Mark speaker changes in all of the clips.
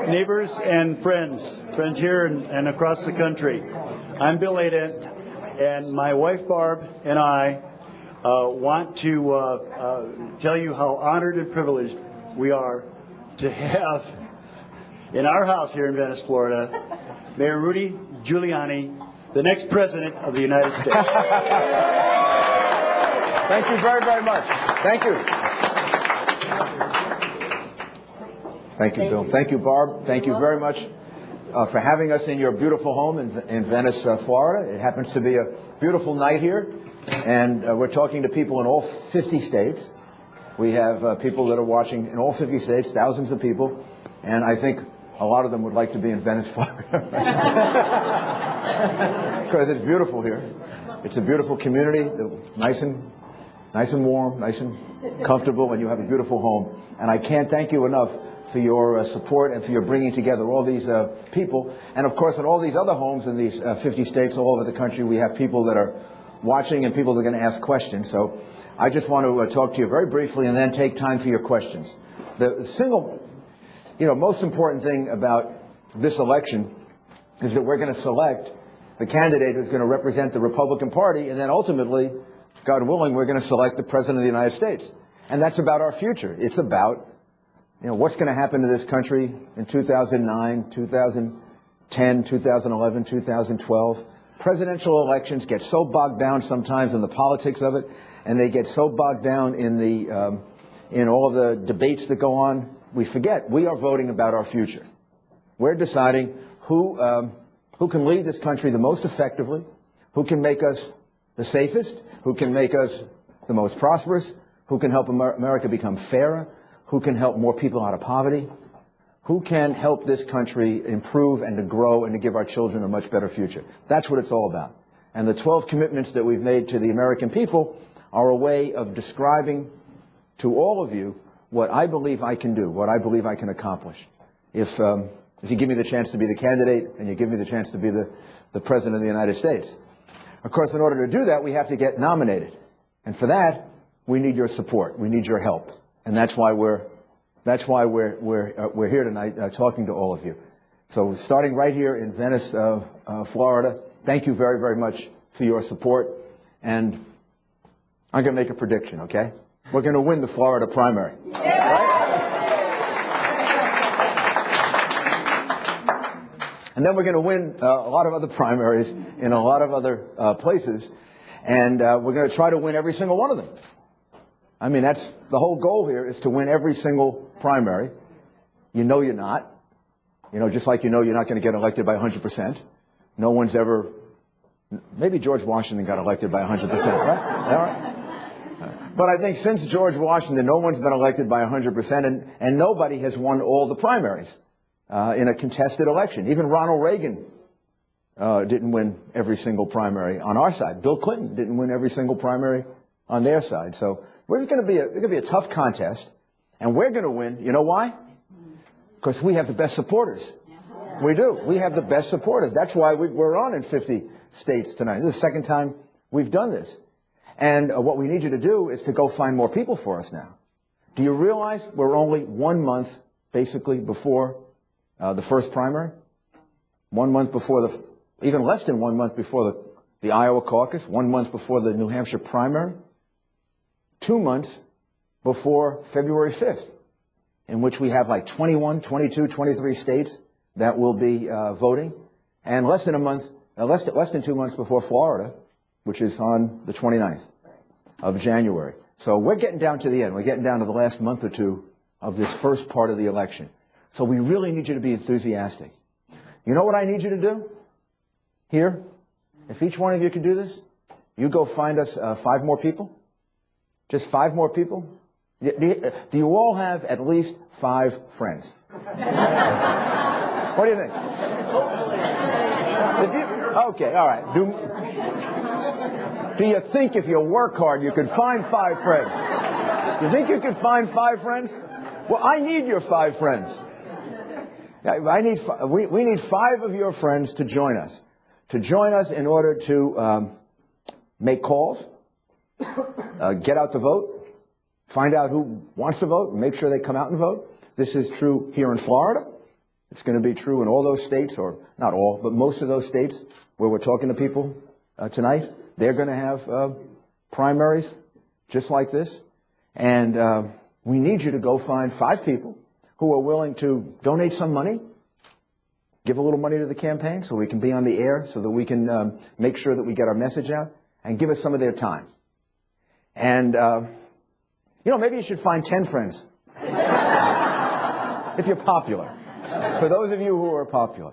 Speaker 1: neighbors and friends here and across the country. I'm Bill Adent, and my wife Barb and I want to tell you how honored and privileged we are to have in our house here in Venice, Florida, Mayor Rudy Giuliani, the next President of the United States.
Speaker 2: Thank you very, very much. Thank you. Thank you, Bill. Thank you, Barb. Thank you very much for having us in your beautiful home in Venice, Florida. It happens to be a beautiful night here, and we're talking to people in all 50 states. We have people that are watching in all 50 states, thousands of people, and I think a lot of them would like to be in Venice, Florida, because it's beautiful here. It's a beautiful community, nice and warm, nice and comfortable, and you have a beautiful home. And I can't thank you enough for your support and for your bringing together all these people. And of course, in all these other homes in these 50 states all over the country, we have people that are watching and people that are going to ask questions. So I just want to talk to you very briefly and then take time for your questions. The single, most important thing about this election is that we're going to select the candidate who's going to represent the Republican Party, and then ultimately, God willing, we're going to select the President of the United States. And that's about our future. It's about, what's going to happen to this country in 2009, 2010, 2011, 2012. Presidential elections get so bogged down sometimes in the politics of it, and they get so bogged down in in all of the debates that go on, we forget we are voting about our future. We're deciding who can lead this country the most effectively, who can make us the safest, who can make us the most prosperous, who can help America become fairer, who can help more people out of poverty, who can help this country improve and to grow and to give our children a much better future. That's what it's all about. And the 12 commitments that we've made to the American people are a way of describing to all of you what I believe I can do, what I believe I can accomplish. If you give me the chance to be the candidate and you give me the chance to be the President of the United States. Of course, in order to do that, we have to get nominated. And for that, we need your support. We need your help. And that's why we're here tonight talking to all of you. So starting right here in Venice, Florida, thank you very, very much for your support. And I'm going to make a prediction, okay? We're going to win the Florida primary. Right? And then we're going to win a lot of other primaries in a lot of other places. And we're going to try to win every single one of them. I mean, that's the whole goal here, is to win every single primary. You're not. Just like you're not going to get elected by 100%. No one's ever, maybe George Washington got elected by 100%, right? All right. But I think since George Washington, no one's been elected by 100%, and nobody has won all the primaries in a contested election. Even Ronald Reagan didn't win every single primary on our side. Bill Clinton didn't win every single primary on their side. So it's going to be a tough contest, and we're going to win. You know why? Because we have the best supporters. We do. We have the best supporters. That's why we're on in 50 states tonight. This is the second time we've done this. And what we need you to do is to go find more people for us now. Do you realize we're only 1 month, basically, before the first primary? 1 month before even less than 1 month before the Iowa caucus, 1 month before the New Hampshire primary, 2 months before February 5th, in which we have like 21, 22, 23 states that will be voting, and less than 2 months before Florida, which is on the 29th of January. So we're getting down to the end. We're getting down to the last month or two of this first part of the election. So we really need you to be enthusiastic. You know what I need you to do? Here, if each one of you can do this, you go find us 5 more people. Just 5 more people. Do you all have at least 5 friends? What do you think? Okay, all right. Do you think if you work hard you could find 5 friends? You think you could find 5 friends? Well, I need your 5 friends. We need 5 of your friends to join us. To join us in order to make calls, get out the vote, find out who wants to vote, and make sure they come out and vote. This is true here in Florida. It's going to be true in all those states, or not all, but most of those states where we're talking to people tonight. They're going to have primaries just like this. And we need you to go find 5 people who are willing to donate some money, give a little money to the campaign so we can be on the air, so that we can make sure that we get our message out, and give us some of their time. And, maybe you should find 10 friends if you're popular, for those of you who are popular.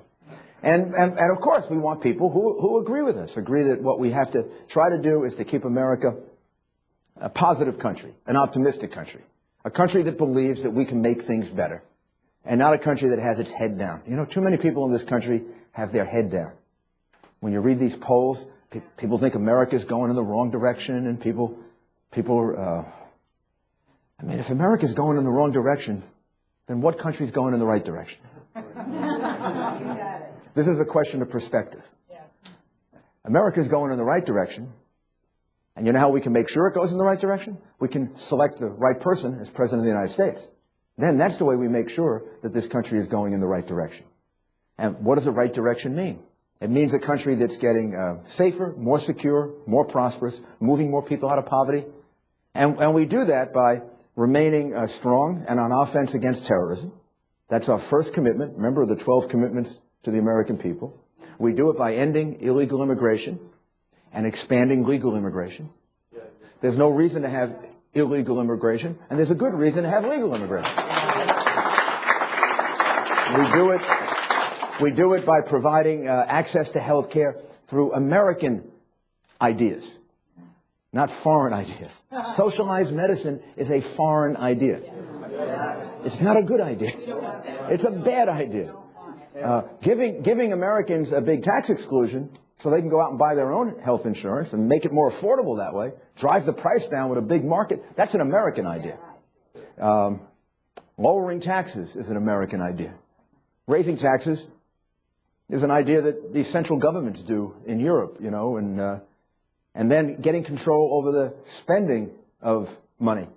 Speaker 2: And of course, we want people who agree with us, agree that what we have to try to do is to keep America a positive country, an optimistic country, a country that believes that we can make things better, and not a country that has its head down. Too many people in this country have their head down. When you read these polls, people think America's going in the wrong direction, and people are, if America's going in the wrong direction, then what country's going in the right direction? This is a question of perspective. America's going in the right direction, and you know how we can make sure it goes in the right direction? We can select the right person as President of the United States. Then that's the way we make sure that this country is going in the right direction. And what does the right direction mean? It means a country that's getting safer, more secure, more prosperous, moving more people out of poverty. And we do that by remaining strong and on offense against terrorism. That's our first commitment. Remember the 12 commitments to the American people. We do it by ending illegal immigration and expanding legal immigration. There's no reason to have illegal immigration, and there's a good reason to have legal immigration. We do it by providing access to health care through American ideas, not foreign ideas. Socialized medicine is a foreign idea. It's not a good idea. It's a bad idea. Giving Americans a big tax exclusion so they can go out and buy their own health insurance and make it more affordable that way, drive the price down with a big market, that's an American idea. Lowering taxes is an American idea. Raising taxes is an idea that these central governments do in Europe, and then getting control over the spending of money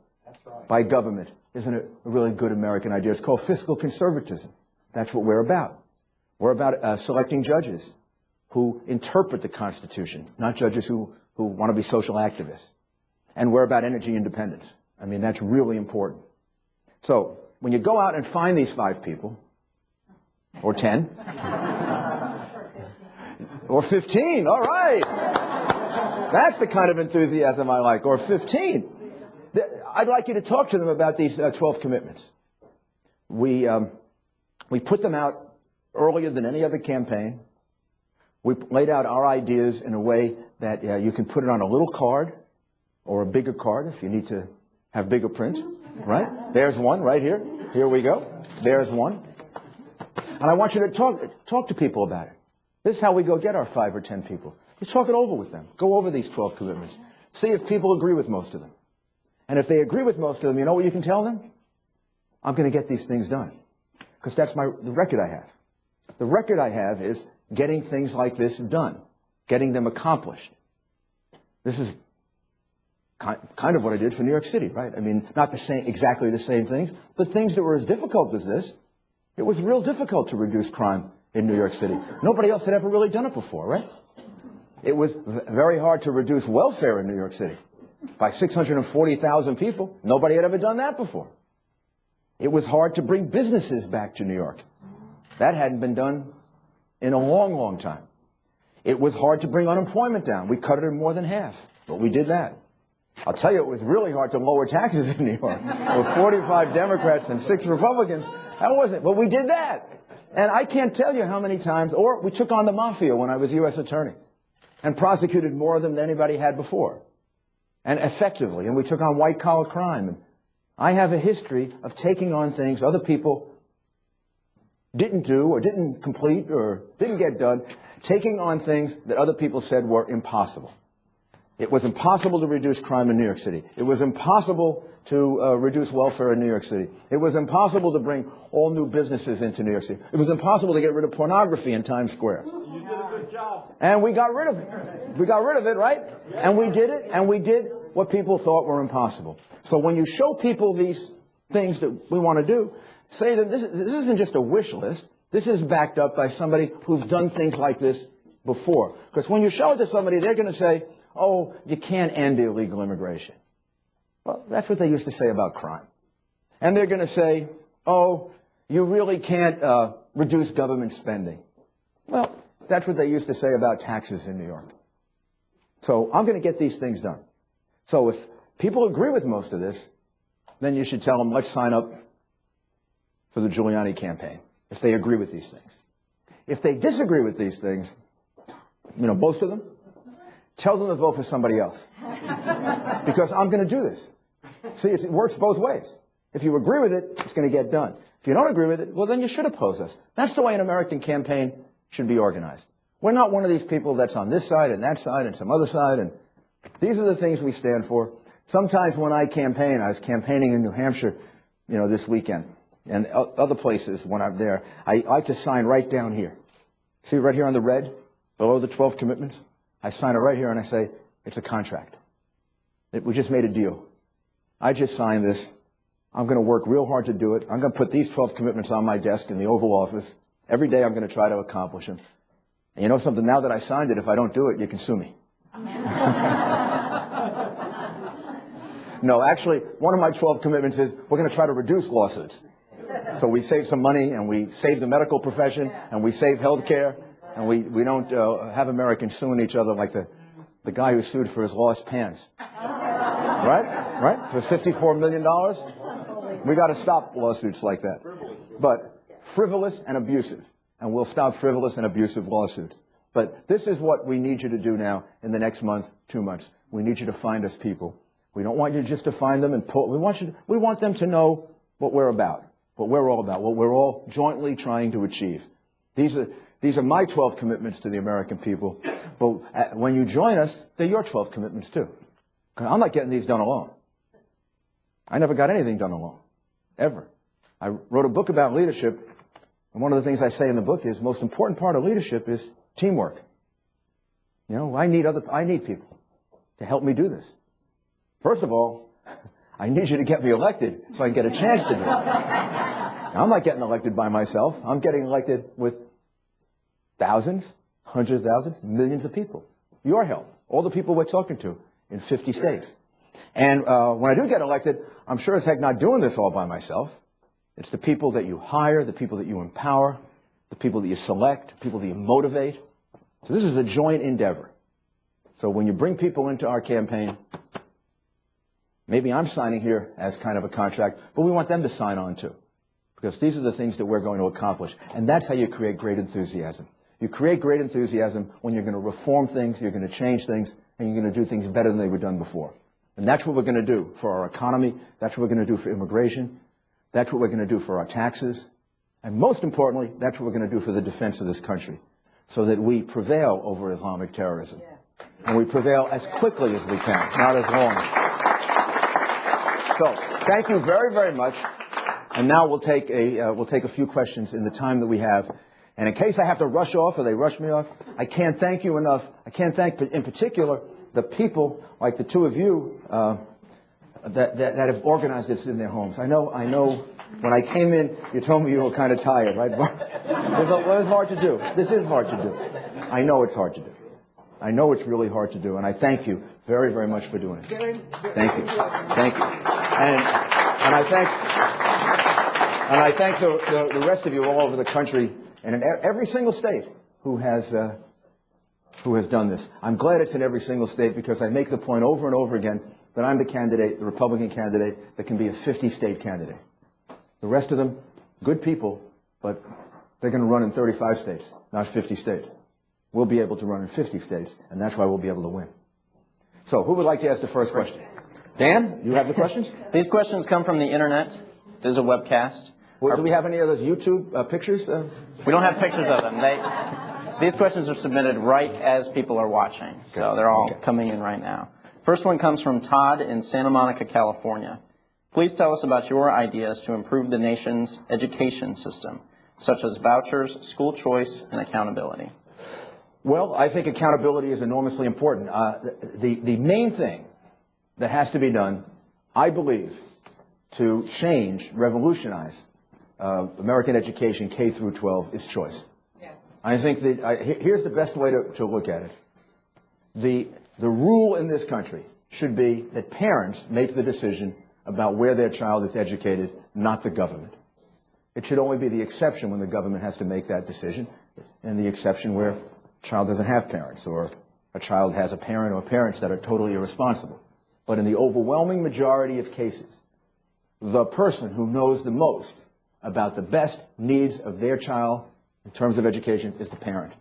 Speaker 2: by government isn't a really good American idea. It's called fiscal conservatism. That's what we're about. We're about selecting judges who interpret the Constitution, not judges who want to be social activists. And we're about energy independence. That's really important. So when you go out and find these 5 people, or 10, or 15, all right. That's the kind of enthusiasm I like, or 15. I'd like you to talk to them about these 12 commitments. We put them out earlier than any other campaign. We laid out our ideas in a way that you can put it on a little card or a bigger card if you need to have bigger print, right? There's one right here. Here we go. There's one. And I want you to talk to people about it. This is how we go get our 5 or 10 people. You talk it over with them. Go over these 12 commitments. See if people agree with most of them. And if they agree with most of them, you know what you can tell them? I'm going to get these things done. Because that's the record I have. The record I have is getting things like this done, getting them accomplished. This is kind of what I did for New York City, right? Not exactly the same things, but things that were as difficult as this. It was real difficult to reduce crime in New York City. Nobody else had ever really done it before, right? It was very hard to reduce welfare in New York City by 640,000 people. Nobody had ever done that before. It was hard to bring businesses back to New York. That hadn't been done in a long, long time. It was hard to bring unemployment down. We cut it in more than half, but we did that. I'll tell you, it was really hard to lower taxes in New York. With 45 Democrats and 6 Republicans, that wasn't, but we did that. And I can't tell you how many times, or we took on the mafia when I was U.S. Attorney and prosecuted more of them than anybody had before. And effectively, and we took on white-collar crime. And I have a history of taking on things other people didn't do or didn't complete or didn't get done, taking on things that other people said were impossible. It was impossible to reduce crime in New York City. It was impossible to reduce welfare in New York City. It was impossible to bring all new businesses into New York City. It was impossible to get rid of pornography in Times Square.
Speaker 3: You did a good job.
Speaker 2: And we got rid of it. We got rid of it, right? And we did it, and we did what people thought were impossible. So when you show people these things that we want to do, say that this isn't just a wish list. This is backed up by somebody who's done things like this before. Because when you show it to somebody, they're going to say, oh, you can't end illegal immigration. Well, that's what they used to say about crime. And they're going to say, oh, you really can't reduce government spending. Well, that's what they used to say about taxes in New York. So I'm going to get these things done. So if people agree with most of this, then you should tell them, let's sign up for the Giuliani campaign, if they agree with these things. If they disagree with these things, you know, most of them, tell them to vote for somebody else. Because I'm going to do this. See, it works both ways. If you agree with it, it's going to get done. If you don't agree with it, well, then you should oppose us. That's the way an American campaign should be organized. We're not one of these people that's on this side and that side and some other side. And these are the things we stand for. Sometimes when I campaign, I was campaigning in New Hampshire, you know, this weekend, and other places when I'm there, I like to sign right down here. See right here on the red, below the 12 commitments? I sign it right here and I say, it's a contract. We just made a deal. I just signed this. I'm going to work real hard to do it. I'm going to put these 12 commitments on my desk in the Oval Office. Every day I'm going to try to accomplish them. And you know something? Now that I signed it, if I don't do it, you can sue me. No, actually, one of my 12 commitments is we're going to try to reduce lawsuits. So we save some money, and we save the medical profession, and we save health care, and we don't have Americans suing each other like the guy who sued for his lost pants. Right? Right? For $54 million? We got to stop lawsuits like that. But frivolous and abusive. And we'll stop frivolous and abusive lawsuits. But this is what we need you to do now in the next month, 2 months. We need you to find us people. We don't want you just to find them and pull. We want them to know what we're about, what we're all about, what we're all jointly trying to achieve. These are my 12 commitments to the American people. But when you join us, they're your 12 commitments too. I'm not getting these done alone. I never got anything done alone, ever. I wrote a book about leadership, and one of the things I say in the book is the most important part of leadership is teamwork. You know, I need people to help me do this. First of all, I need you to get me elected so I can get a chance to do it. Now, I'm not getting elected by myself. I'm getting elected with thousands, hundreds of thousands, millions of people. Your help, all the people we're talking to in 50 states. And when I do get elected, I'm sure as heck not doing this all by myself. It's the people that you hire, the people that you empower, the people that you select, the people that you motivate. So this is a joint endeavor. So when you bring people into our campaign, maybe I'm signing here as kind of a contract, but we want them to sign on too. Because these are the things that we're going to accomplish. And that's how you create great enthusiasm. You create great enthusiasm when you're going to reform things, you're going to change things, and you're going to do things better than they were done before. And that's what we're going to do for our economy. That's what we're going to do for immigration. That's what we're going to do for our taxes. And most importantly, that's what we're going to do for the defense of this country, so that we prevail over Islamic terrorism. And we prevail as quickly as we can, not as long. So, thank you very, very much. And now we'll take a few questions in the time that we have. And in case I have to rush off or they rush me off, I can't thank you enough. I can't thank, in particular, the people like the two of you that have organized this in their homes. I know. When I came in, you told me you were kind of tired, right? It's hard to do. This is hard to do. I know it's hard to do. I know it's really hard to do, and I thank you very, very much for doing it. Thank you. Thank you. And I thank the rest of you all over the country and in every single state who has done this. I'm glad it's in every single state because I make the point over and over again that I'm the candidate, the Republican candidate, that can be a 50-state candidate. The rest of them, good people, but they're going to run in 35 states, not 50 states. We'll be able to run in 50 states, and that's why we'll be able to win. So who would like to ask the first question? Dan, you have the questions?
Speaker 3: These questions come from the internet. There's a webcast.
Speaker 2: Well, do we have any of those YouTube pictures?
Speaker 3: We don't have pictures of them. These questions are submitted right as people are watching, so they're all coming in right now. First one comes from Todd in Santa Monica, California. Please tell us about your ideas to improve the nation's education system, such as vouchers, school choice, and accountability.
Speaker 2: Well, I think accountability is enormously important. The main thing that has to be done, I believe, to change, revolutionize American education, K through 12, is choice. Yes. I think that here's the best way to look at it. The rule in this country should be that parents make the decision about where their child is educated, not the government. It should only be the exception when the government has to make that decision, and the exception where a child doesn't have parents, or a child has a parent or parents that are totally irresponsible. But in the overwhelming majority of cases, the person who knows the most about the best needs of their child in terms of education is the parent.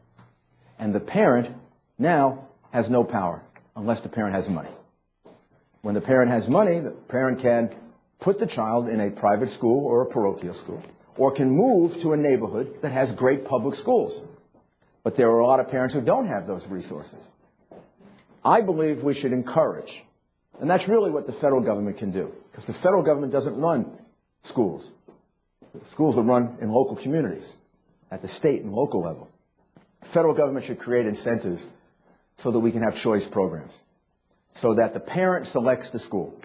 Speaker 2: And the parent now has no power unless the parent has money. When the parent has money, the parent can put the child in a private school or a parochial school, or can move to a neighborhood that has great public schools. But there are a lot of parents who don't have those resources. I believe we should encourage, and that's really what the federal government can do, because the federal government doesn't run schools. Schools are run in local communities, at the state and local level. The federal government should create incentives so that we can have choice programs, so that the parent selects the school,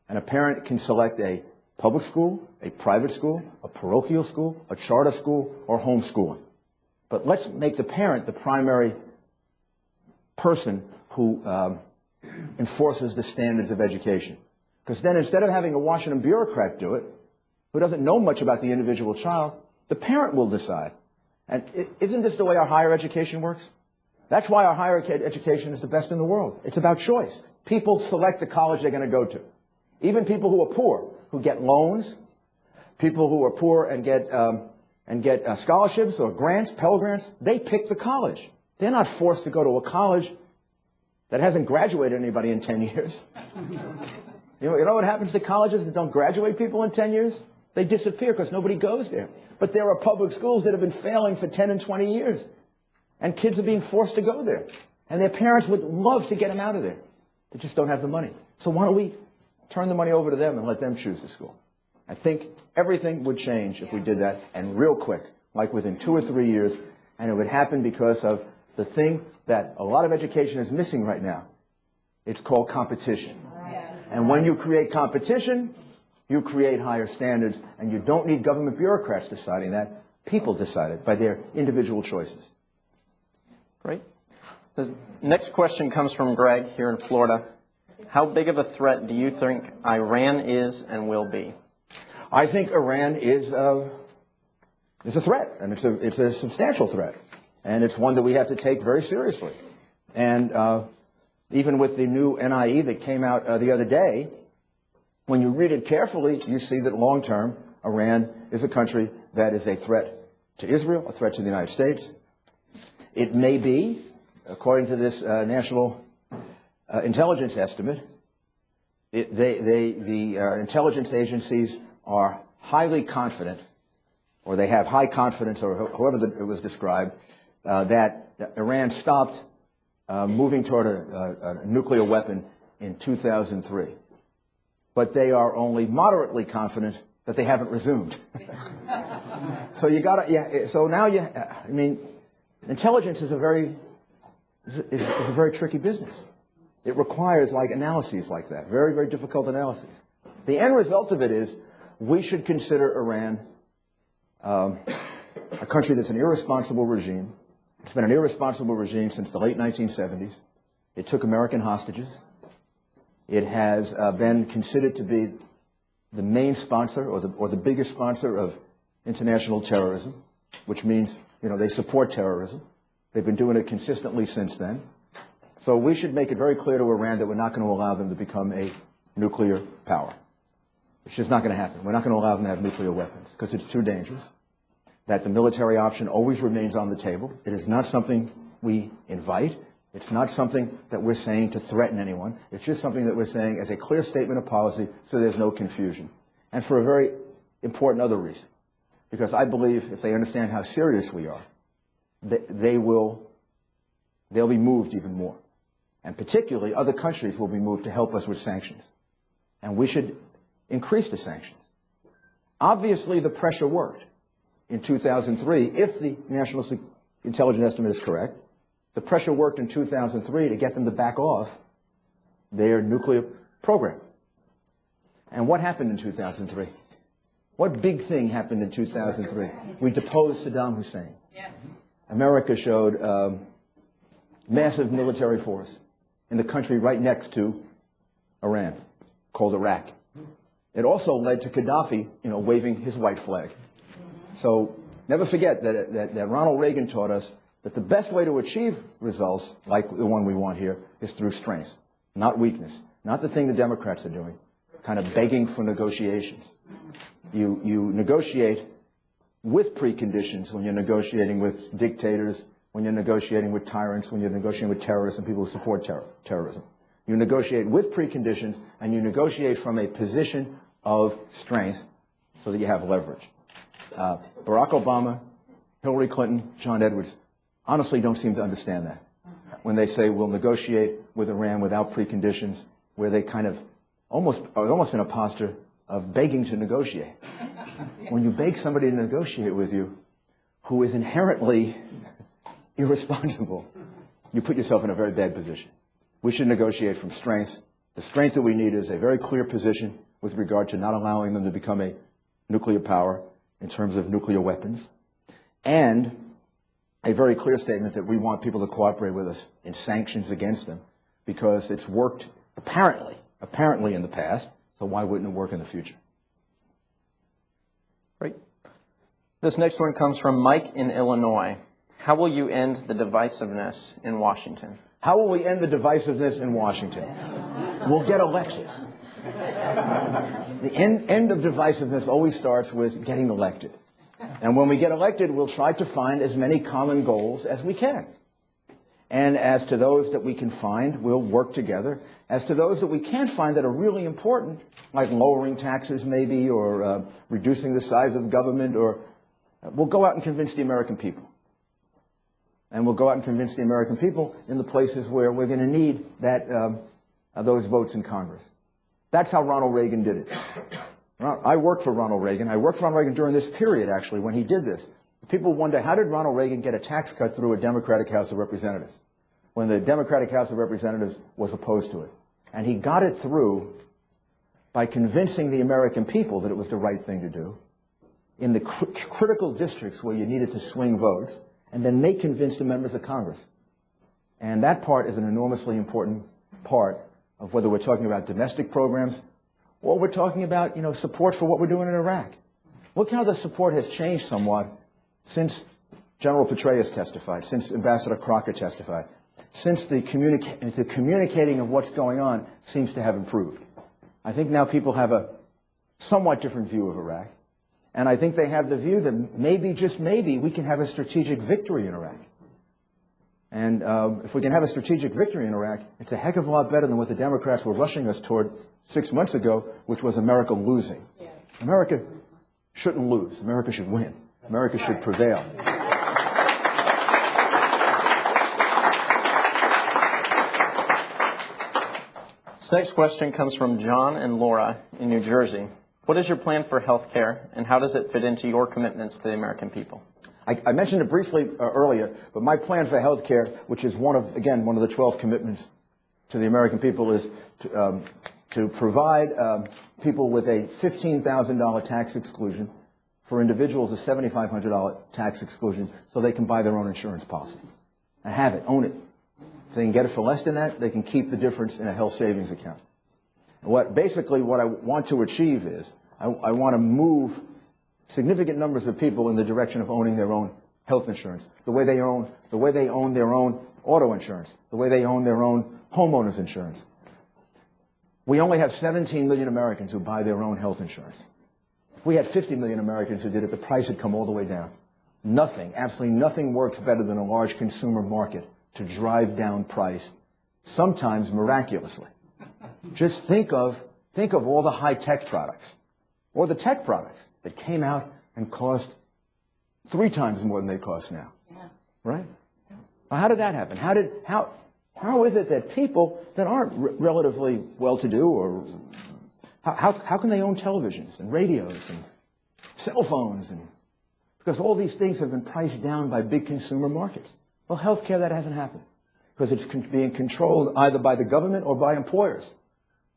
Speaker 2: and a parent can select a public school, a private school, a parochial school, a charter school, or homeschooling. But let's make the parent the primary person who enforces the standards of education. Because then instead of having a Washington bureaucrat do it, who doesn't know much about the individual child, the parent will decide. And isn't this the way our higher education works? That's why our higher education is the best in the world. It's about choice. People select the college they're going to go to. Even people who are poor, who get loans, people who are poor and get scholarships or grants, Pell Grants, they pick the college. They're not forced to go to a college that hasn't graduated anybody in 10 years. You know what happens to colleges that don't graduate people in 10 years? They disappear because nobody goes there. But there are public schools that have been failing for 10 and 20 years. And kids are being forced to go there. And their parents would love to get them out of there. They just don't have the money. So why don't we turn the money over to them and let them choose the school? I think everything would change if we did that, and real quick, like within 2 or 3 years. And it would happen because of the thing that a lot of education is missing right now. It's called competition. And when you create competition, you create higher standards, and you don't need government bureaucrats deciding that. People decide it by their individual choices.
Speaker 3: Great. The next question comes from Greg here in Florida. How big of a threat do you think Iran is and will be?
Speaker 2: I think Iran is a threat, and it's a substantial threat, and it's one that we have to take very seriously. And even with the new NIE that came out the other day, when you read it carefully, you see that long-term, Iran is a country that is a threat to Israel, a threat to the United States. It may be, according to this national intelligence estimate, the intelligence agencies are highly confident, or they have high confidence, or however it was described, that Iran stopped moving toward a nuclear weapon in 2003. But they are only moderately confident that they haven't resumed. So you got to, yeah. So now I mean, intelligence is a very tricky business. It requires analyses like that, very, very difficult analyses. The end result of it is we should consider Iran a country that's an irresponsible regime. It's been an irresponsible regime since the late 1970s. It took American hostages. It has been considered to be the main sponsor or the biggest sponsor of international terrorism, which means, they support terrorism. They've been doing it consistently since then. So we should make it very clear to Iran that we're not going to allow them to become a nuclear power. It's just not going to happen. We're not going to allow them to have nuclear weapons because it's too dangerous. That the military option always remains on the table. It is not something we invite. It's not something that we're saying to threaten anyone. It's just something that we're saying as a clear statement of policy so there's no confusion. And for a very important other reason. Because I believe if they understand how serious we are, they'll be moved even more. And particularly, other countries will be moved to help us with sanctions. And we should increase the sanctions. Obviously, the pressure worked in 2003, if the National Intelligence Estimate is correct. The pressure worked in 2003 to get them to back off their nuclear program. And what happened in 2003? What big thing happened in 2003? We deposed Saddam Hussein. Yes. America showed massive military force in the country right next to Iran, called Iraq. It also led to Gaddafi, waving his white flag. So never forget that Ronald Reagan taught us that the best way to achieve results, like the one we want here, is through strength, not weakness, not the thing the Democrats are doing, kind of begging for negotiations. You negotiate with preconditions when you're negotiating with dictators, when you're negotiating with tyrants, when you're negotiating with terrorists and people who support terrorism. You negotiate with preconditions, and you negotiate from a position of strength so that you have leverage. Barack Obama, Hillary Clinton, John Edwards honestly don't seem to understand that. When they say we'll negotiate with Iran without preconditions, where they kind of almost in a posture of begging to negotiate. When you beg somebody to negotiate with you who is inherently irresponsible, you put yourself in a very bad position. We should negotiate from strength. The strength that we need is a very clear position with regard to not allowing them to become a nuclear power in terms of nuclear weapons, and a very clear statement that we want people to cooperate with us in sanctions against them, because it's worked apparently in the past, so why wouldn't it work in the future?
Speaker 3: Great. This next one comes from Mike in Illinois. How will you end the divisiveness in Washington?
Speaker 2: How will we end the divisiveness in Washington? We'll get elected. The end of divisiveness always starts with getting elected. And when we get elected, we'll try to find as many common goals as we can. And as to those that we can find, we'll work together. As to those that we can't find that are really important, like lowering taxes maybe, or reducing the size of government, or we'll go out and convince the American people. And we'll go out and convince the American people in the places where we're going to need those votes in Congress. That's how Ronald Reagan did it. I worked for Ronald Reagan. I worked for Ronald Reagan during this period, actually, when he did this. People wonder, how did Ronald Reagan get a tax cut through a Democratic House of Representatives when the Democratic House of Representatives was opposed to it? And he got it through by convincing the American people that it was the right thing to do in the critical districts where you needed to swing votes, and then they convinced the members of Congress. And that part is an enormously important part of whether we're talking about domestic programs or we're talking about, support for what we're doing in Iraq. Look how the support has changed somewhat since General Petraeus testified, since Ambassador Crocker testified, since the communicating of what's going on seems to have improved. I think now people have a somewhat different view of Iraq. And I think they have the view that maybe, just maybe, we can have a strategic victory in Iraq. And if we can have a strategic victory in Iraq, it's a heck of a lot better than what the Democrats were rushing us toward 6 months ago, which was America losing. Yes. America shouldn't lose. America should win. America should prevail.
Speaker 3: This next question comes from John and Laura in New Jersey. What is your plan for health care, and how does it fit into your commitments to the American people?
Speaker 2: I mentioned it briefly earlier, but my plan for health care, which is one of the 12 commitments to the American people, is to provide people with a $15,000 tax exclusion, for individuals a $7,500 tax exclusion, so they can buy their own insurance policy and have it, own it. If they can get it for less than that, they can keep the difference in a health savings account. Basically what I want to achieve is I want to move significant numbers of people in the direction of owning their own health insurance, the way they own their own auto insurance, the way they own their own homeowners insurance. We only have 17 million Americans who buy their own health insurance. If we had 50 million Americans who did it, the price would come all the way down. Nothing, absolutely nothing works better than a large consumer market to drive down price, sometimes miraculously. Just think of all the high-tech products, or the tech products that came out and cost 3 times more than they cost now. Yeah. Right? Well, how did that happen? How is it that people that aren't relatively well-to-do, or how can they own televisions and radios and cell phones? Because all these things have been priced down by big consumer markets. Well, healthcare, that hasn't happened, because it's being controlled either by the government or by employers.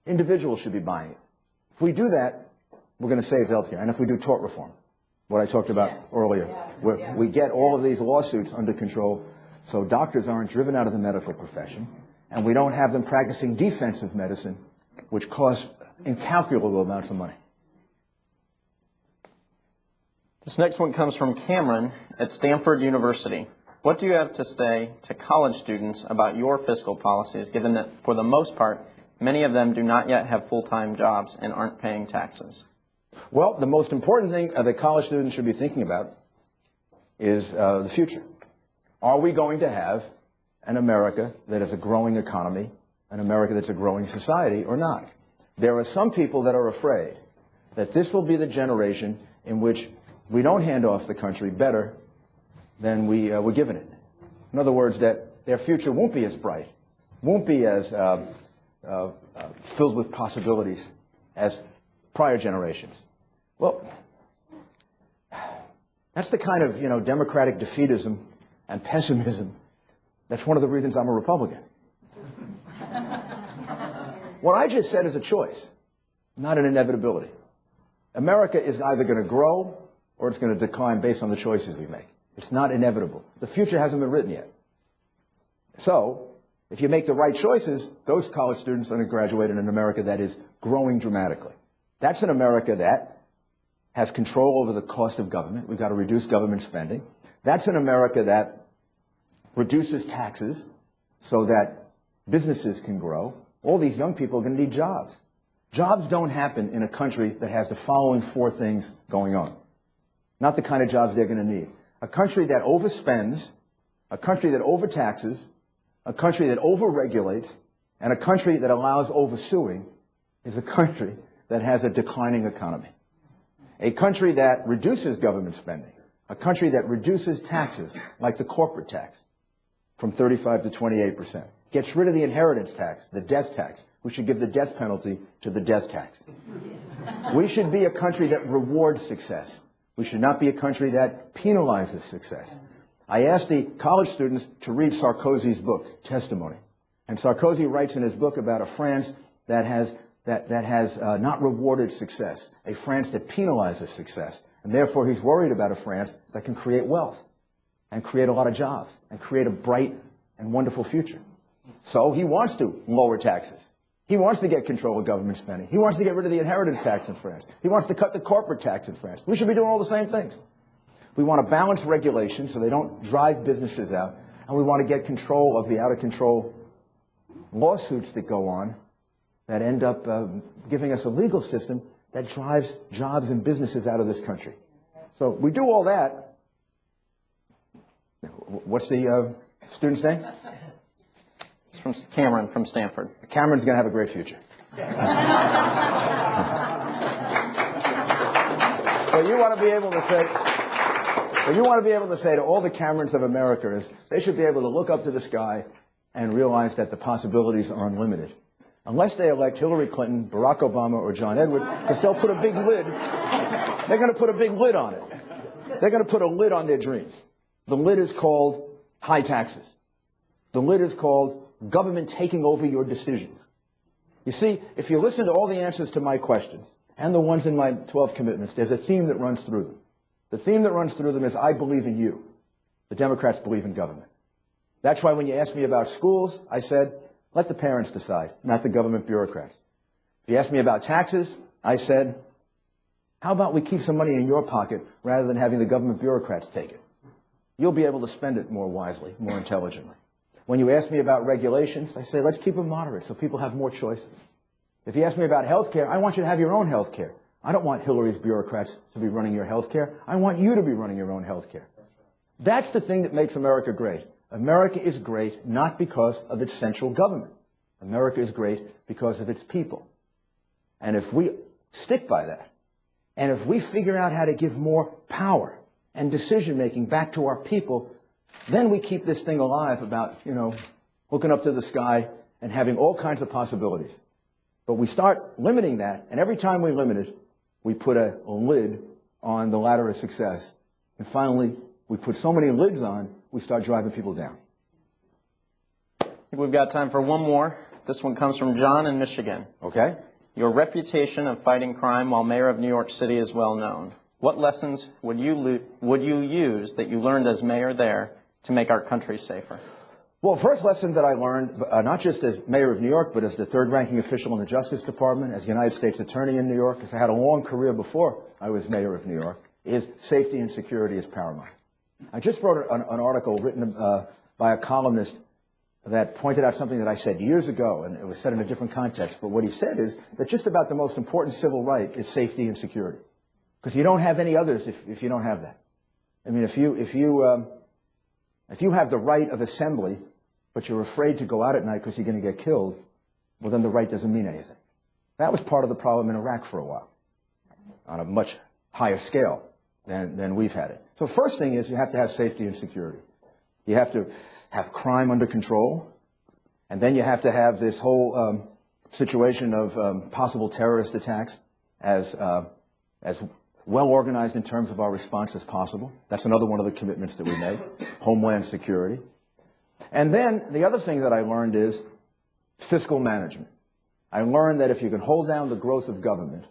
Speaker 2: Individuals should be buying it. If we do that, we're going to save healthcare. And if we do tort reform, what I talked about earlier, where we get all of these lawsuits under control so doctors aren't driven out of the medical profession, and we don't have them practicing defensive medicine, which costs incalculable amounts of money.
Speaker 3: This next one comes from Cameron at Stanford University. What do you have to say to college students about your fiscal policies, given that, for the most part, many of them do not yet have full-time jobs and aren't paying taxes?
Speaker 2: Well, the most important thing that college students should be thinking about is the future. Are we going to have an America that is a growing economy, an America that's a growing society, or not? There are some people that are afraid that this will be the generation in which we don't hand off the country better than we were given it. In other words, that their future won't be as bright, won't be as filled with possibilities as prior generations. Well, that's the kind of, democratic defeatism and pessimism. That's one of the reasons I'm a Republican. What I just said is a choice, not an inevitability. America is either going to grow or it's going to decline based on the choices we make. It's not inevitable. The future hasn't been written yet. So, if you make the right choices, those college students are going to graduate in an America that is growing dramatically. That's an America that has control over the cost of government. We've got to reduce government spending. That's an America that reduces taxes so that businesses can grow. All these young people are going to need jobs. Jobs don't happen in a country that has the following four things going on. Not the kind of jobs they're going to need. A country that overspends, a country that overtaxes, a country that overregulates, and a country that allows oversuing is a country that has a declining economy. A country that reduces government spending, a country that reduces taxes, like the corporate tax, from 35 to 28%, gets rid of the inheritance tax, the death tax. We should give the death penalty to the death tax. We should be a country that rewards success. We should not be a country that penalizes success. I asked the college students to read Sarkozy's book, Testimony. And Sarkozy writes in his book about a France that has not rewarded success, a France that penalizes success. And therefore, he's worried about a France that can create wealth and create a lot of jobs and create a bright and wonderful future. So he wants to lower taxes. He wants to get control of government spending. He wants to get rid of the inheritance tax in France. He wants to cut the corporate tax in France. We should be doing all the same things. We want to balance regulation so they don't drive businesses out. And we want to get control of the out-of-control lawsuits that go on that end up giving us a legal system that drives jobs and businesses out of this country. So we do all that. What's the student's name?
Speaker 3: It's from Cameron from Stanford.
Speaker 2: Cameron's going to have a great future. What you want to be able to say to all the Camerons of America is they should be able to look up to the sky and realize that the possibilities are unlimited. Unless they elect Hillary Clinton, Barack Obama, or John Edwards, because they'll put a big lid. They're going to put a big lid on it. They're going to put a lid on their dreams. The lid is called high taxes. The lid is called government taking over your decisions. You see, if you listen to all the answers to my questions and the ones in my 12 commitments, there's a theme that runs through them. The theme that runs through them is I believe in you. The Democrats believe in government. That's why when you asked me about schools, I said, let the parents decide, not the government bureaucrats. If you asked me about taxes, I said, how about we keep some money in your pocket rather than having the government bureaucrats take it? You'll be able to spend it more wisely, more intelligently. When you ask me about regulations, I say, let's keep them moderate so people have more choices. If you ask me about health care, I want you to have your own health care. I don't want Hillary's bureaucrats to be running your health care. I want you to be running your own health care. That's the thing that makes America great. America is great not because of its central government. America is great because of its people. And if we stick by that, and if we figure out how to give more power and decision-making back to our people, then we keep this thing alive about, looking up to the sky and having all kinds of possibilities. But we start limiting that, and every time we limit it, we put a lid on the ladder of success. And finally, we put so many lids on, we start driving people down.
Speaker 3: I think we've got time for one more. This one comes from John in Michigan.
Speaker 2: Okay.
Speaker 3: Your reputation of fighting crime while mayor of New York City is well known. What lessons would you use that you learned as mayor there to make our country safer?
Speaker 2: Well, first lesson that I learned, not just as mayor of New York, but as the third-ranking official in the Justice Department, as United States Attorney in New York, because I had a long career before I was mayor of New York, is safety and security is paramount. I just wrote an article written by a columnist that pointed out something that I said years ago, and it was said in a different context. But what he said is that just about the most important civil right is safety and security, because you don't have any others if you don't have that. I mean, if you have the right of assembly, but you're afraid to go out at night because you're going to get killed, well, then the right doesn't mean anything. That was part of the problem in Iraq for a while, on a much higher scale than we've had it. So first thing is you have to have safety and security. You have to have crime under control, and then you have to have this whole situation of possible terrorist attacks as well organized in terms of our response as possible. That's another one of the commitments that we made, homeland security. And then the other thing that I learned is fiscal management. I learned that if you can hold down the growth of government,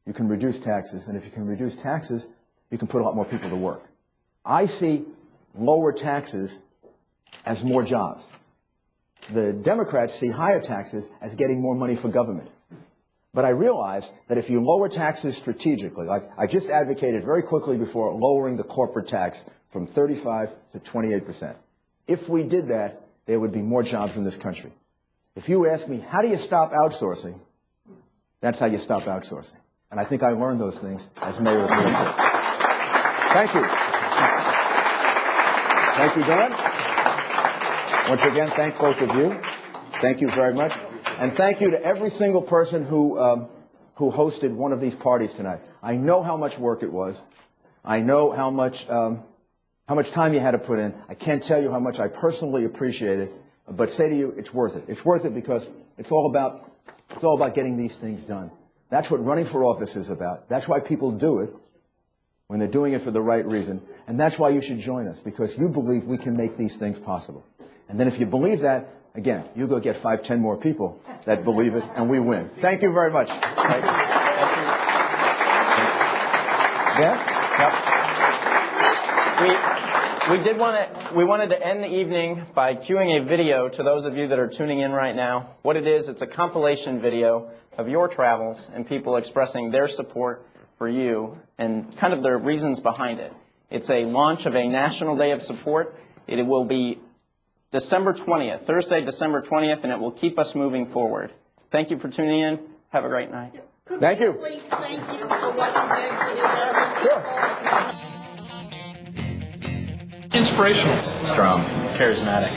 Speaker 2: you can reduce taxes, and if you can reduce taxes, you can put a lot more people to work. I see lower taxes as more jobs. The Democrats see higher taxes as getting more money for government. But I realize that if you lower taxes strategically, like I just advocated very quickly before lowering the corporate tax from 35 to 28%. If we did that, there would be more jobs in this country. If you ask me, how do you stop outsourcing? That's how you stop outsourcing. And I think I learned those things as mayor of New York. Thank you. Thank you, Dan. Once again, thank both of you. Thank you very much. And thank you to every single person who hosted one of these parties tonight. I know how much work it was. I know how much time you had to put in. I can't tell you how much I personally appreciate it, but say to you, it's worth it. It's worth it because it's all about getting these things done. That's what running for office is about. That's why people do it, when they're doing it for the right reason. And that's why you should join us, because you believe we can make these things possible. And then if you believe that, again, you go get 5, 10 more people that believe it, and we win. Thank you very much. Thank you. Dan?
Speaker 3: Yep. We wanted to end the evening by cueing a video to those of you that are tuning in right now. What it is, it's a compilation video of your travels and people expressing their support for you and kind of the reasons behind it. It's a launch of a National Day of Support. It will be December 20th, Thursday, December 20th, and it will keep us moving forward. Thank you for tuning in. Have a great night.
Speaker 2: Thank you.
Speaker 4: Please thank you for what you did for the American people.
Speaker 2: Sure.
Speaker 5: Inspirational.
Speaker 3: Strong. Charismatic.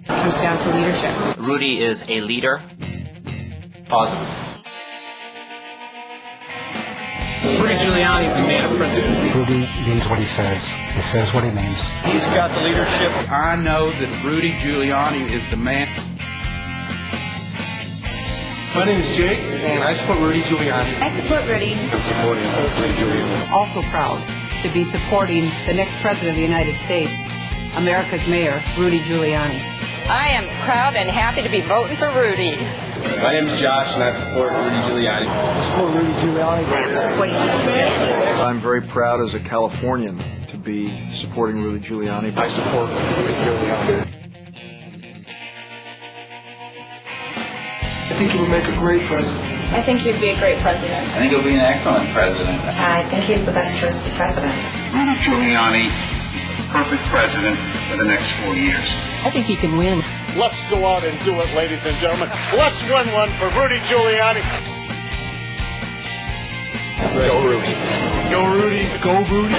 Speaker 6: Comes down to leadership.
Speaker 5: Rudy is a leader. Positive. Rudy Giuliani is a man of principle.
Speaker 7: Rudy means what he says. He says what he means.
Speaker 5: He's got the leadership.
Speaker 8: I know that Rudy Giuliani is the man.
Speaker 9: My name is Jake, and I support Rudy Giuliani.
Speaker 6: I support Rudy.
Speaker 9: I'm supporting Rudy Giuliani.
Speaker 6: Also proud to be supporting the next president of the United States, America's mayor, Rudy Giuliani.
Speaker 10: I am proud and happy to be voting for Rudy.
Speaker 9: My name is Josh, and I support Rudy Giuliani.
Speaker 7: I support Rudy Giuliani.
Speaker 6: I am supporting Rudy.
Speaker 11: I'm very proud as a Californian to be supporting Rudy Giuliani.
Speaker 9: I support Rudy Giuliani. I think he would make a great president.
Speaker 10: I think he'd be a great president.
Speaker 8: I think he'll be an excellent president.
Speaker 10: I think he's the best choice for president.
Speaker 12: Rudy Giuliani is the perfect president for the next 4 years.
Speaker 6: I think he can win.
Speaker 13: Let's go out and do it, ladies and gentlemen. Let's win one for Rudy Giuliani.
Speaker 9: Go Rudy. Go Rudy. Go Rudy.